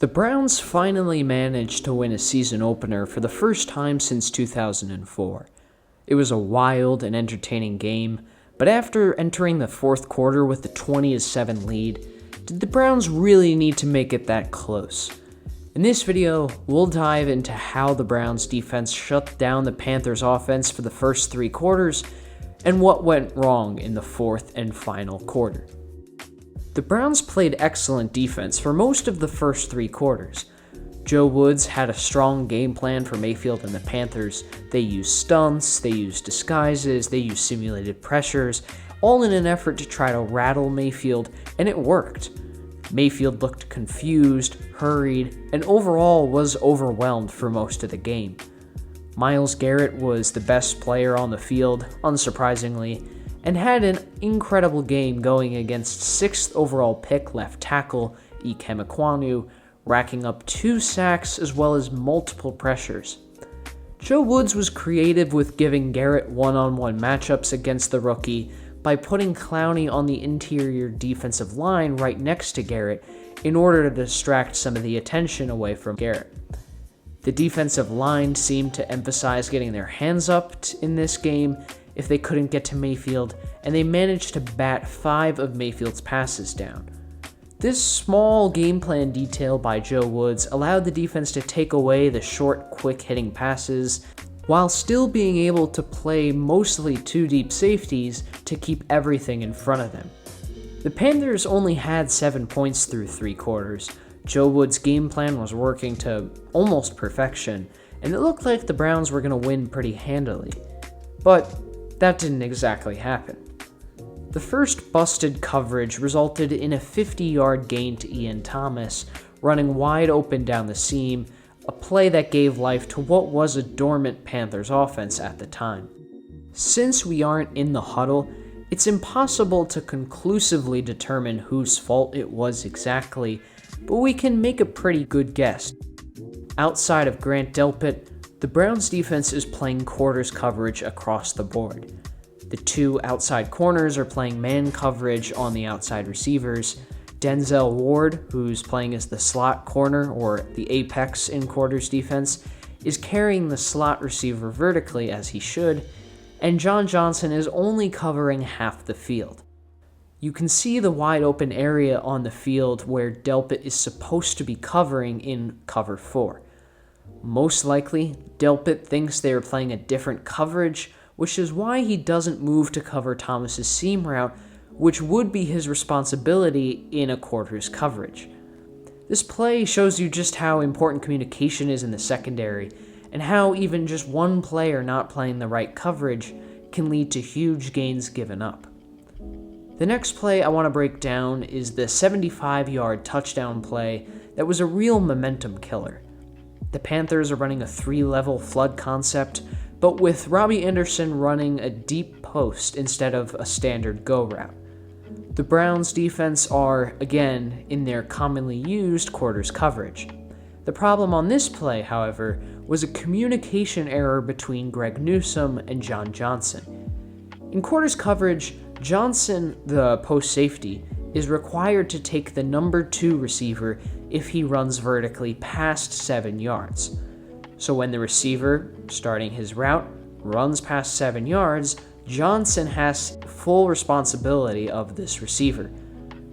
The Browns finally managed to win a season opener for the first time since 2004. It was a wild and entertaining game, but after entering the fourth quarter with the 20-7 lead, did the Browns really need to make it that close? In this video, we'll dive into how the Browns defense shut down the Panthers offense for the first three quarters, and what went wrong in the fourth and final quarter. The Browns played excellent defense for most of the first three quarters. Joe Woods had a strong game plan for Mayfield and the Panthers. They used stunts, they used disguises, they used simulated pressures, all in an effort to try to rattle Mayfield, and it worked. Mayfield looked confused, hurried, and overall was overwhelmed for most of the game. Myles Garrett was the best player on the field, unsurprisingly, and had an incredible game going against 6th overall pick left tackle Ikem Ekwonu, racking up 2 sacks as well as multiple pressures. Joe Woods was creative with giving Garrett one-on-one matchups against the rookie by putting Clowney on the interior defensive line right next to Garrett in order to distract some of the attention away from Garrett. The defensive line seemed to emphasize getting their hands up in this game if they couldn't get to Mayfield, and they managed to bat 5 of Mayfield's passes down. This small game plan detail by Joe Woods allowed the defense to take away the short, quick-hitting passes, while still being able to play mostly 2 deep safeties to keep everything in front of them. The Panthers only had 7 points through 3 quarters. Joe Woods' game plan was working to almost perfection, and it looked like the Browns were going to win pretty handily. But that didn't exactly happen. The first busted coverage resulted in a 50-yard gain to Ian Thomas, running wide open down the seam, a play that gave life to what was a dormant Panthers offense at the time. Since we aren't in the huddle, it's impossible to conclusively determine whose fault it was exactly, but we can make a pretty good guess. Outside of Grant Delpit, the Browns defense is playing quarters coverage across the board. The 2 outside corners are playing man coverage on the outside receivers. Denzel Ward, who's playing as the slot corner or the apex in quarters defense, is carrying the slot receiver vertically as he should, and John Johnson is only covering half the field. You can see the wide open area on the field where Delpit is supposed to be covering in cover 4. Most likely, Delpit thinks they are playing a different coverage, which is why he doesn't move to cover Thomas's seam route, which would be his responsibility in a quarters coverage. This play shows you just how important communication is in the secondary, and how even just one player not playing the right coverage can lead to huge gains given up. The next play I want to break down is the 75-yard touchdown play that was a real momentum killer. The Panthers are running a 3-level flood concept, but with Robbie Anderson running a deep post instead of a standard go route. The Browns' defense are, again, in their commonly used quarters coverage. The problem on this play, however, was a communication error between Greg Newsome and John Johnson. In quarters coverage, Johnson, the post safety, is required to take the number 2 receiver if he runs vertically past 7 yards. So when the receiver, starting his route, runs past 7 yards, Johnson has full responsibility of this receiver.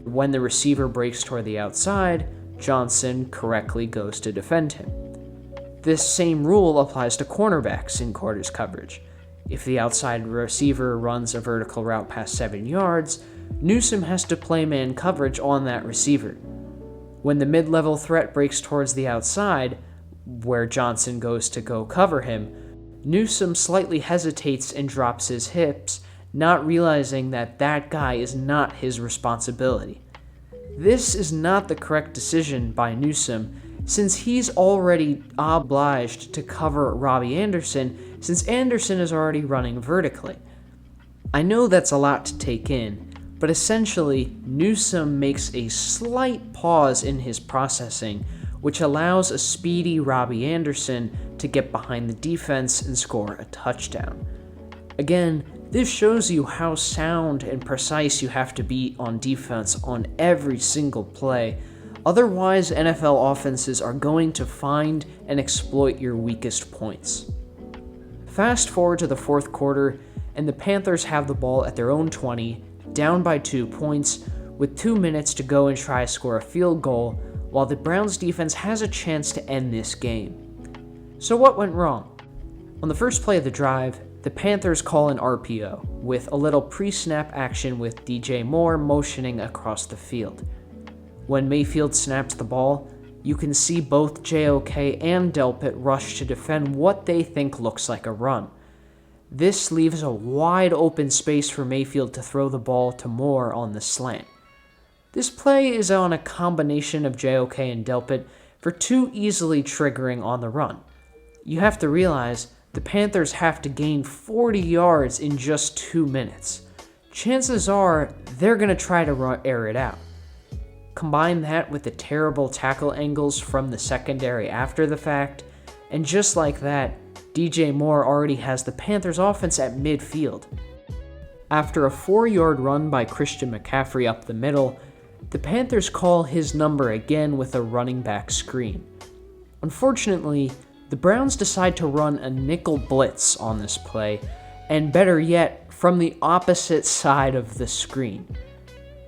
When the receiver breaks toward the outside, Johnson correctly goes to defend him. This same rule applies to cornerbacks in quarters coverage. If the outside receiver runs a vertical route past 7 yards, Newsome has to play man coverage on that receiver. When the mid-level threat breaks towards the outside, where Johnson goes to go cover him, Newsome slightly hesitates and drops his hips, not realizing that that guy is not his responsibility. This is not the correct decision by Newsome, since he's already obliged to cover Robbie Anderson, since Anderson is already running vertically. I know that's a lot to take in, but essentially, Newsome makes a slight pause in his processing, which allows a speedy Robbie Anderson to get behind the defense and score a touchdown. Again, this shows you how sound and precise you have to be on defense on every single play, Otherwise, NFL offenses are going to find and exploit your weakest points. Fast forward to the fourth quarter, and the Panthers have the ball at their own 20, down by 2 points, with 2 minutes to go and try to score a field goal, while the Browns defense has a chance to end this game. So what went wrong? On the first play of the drive, the Panthers call an RPO, with a little pre-snap action with DJ Moore motioning across the field. When Mayfield snaps the ball, you can see both JOK and Delpit rush to defend what they think looks like a run. This leaves a wide open space for Mayfield to throw the ball to Moore on the slant. This play is on a combination of JOK and Delpit for too easily triggering on the run. You have to realize the Panthers have to gain 40 yards in just 2 minutes. Chances are they're going to try to air it out. Combine that with the terrible tackle angles from the secondary after the fact, and just like that, DJ Moore already has the Panthers offense at midfield. After a 4-yard run by Christian McCaffrey up the middle, the Panthers call his number again with a running back screen. Unfortunately, the Browns decide to run a nickel blitz on this play, and better yet, from the opposite side of the screen.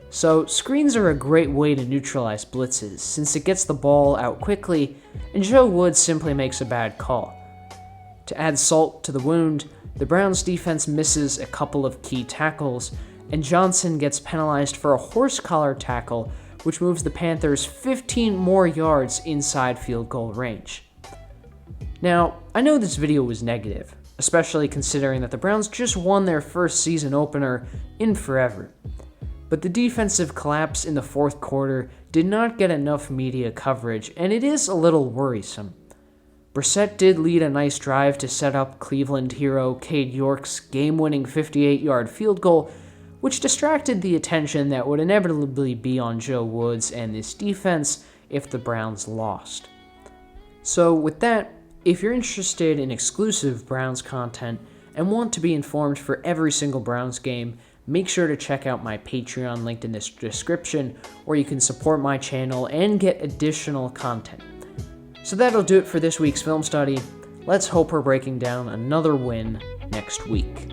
So, screens are a great way to neutralize blitzes, since it gets the ball out quickly, and Joe Woods simply makes a bad call. To add salt to the wound, the Browns defense misses a couple of key tackles, and Johnson gets penalized for a horse collar tackle, which moves the Panthers 15 more yards inside field goal range. Now, I know this video was negative, especially considering that the Browns just won their first season opener in forever. But the defensive collapse in the fourth quarter did not get enough media coverage, and it is a little worrisome. Brissett did lead a nice drive to set up Cleveland hero Cade York's game-winning 58-yard field goal, which distracted the attention that would inevitably be on Joe Woods and this defense if the Browns lost. So with that, if you're interested in exclusive Browns content and want to be informed for every single Browns game, make sure to check out my Patreon linked in this description, where you can support my channel and get additional content. So that'll do it for this week's film study. Let's hope we're breaking down another win next week.